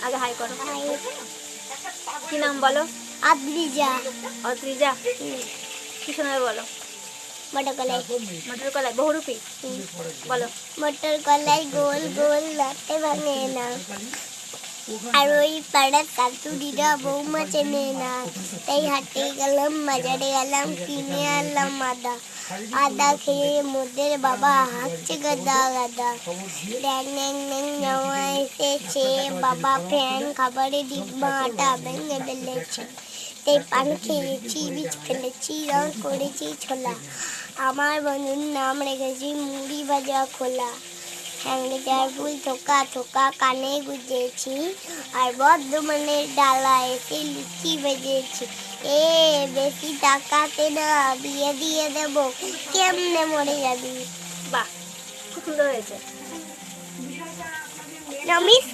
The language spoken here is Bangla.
আগে হাই করো। কি নাম বলো? আদ্রিজা। অদ্রিজা। কি শোনাবে বলো? মটর কলাই। মটর কলাই বহুরূপী বলো। মটর কলাই গোল গোল লাটে ভাঙে না, আর ওই পাড়ার কাতুরিরা বৌমা চেনে না। তাই হাটে গেলাম, বাজারে গেলাম, কিনে আনলাম আদা। আদা খেয়ে মোদের বাবা হাঁকছে গাদা গাদা। ড্যাং ড্যাং ড্যাং জামা এসেছে, বাবা ফ্যান খাবারে ডিব্বা আটা ভেঙে ফেলেছে। তাই পান খেয়েছি, বীজ ফেলেছি, রং করেছি ছোলা। আমার বন্ধুর নাম রেখেছি মুড়ি ভাজা খোলা। হ্যাংলার ফুল থোকা থোকা কানে গুজেছি, আর বর্ধমানের ডালা এসে লুচি ভেজেছি। এ বেশি টাকাতে না, বিয়ে দিয়ে দেবো, কেমনে মরে যাবি। বাহ, খুব সুন্দর হয়েছে। নমিস।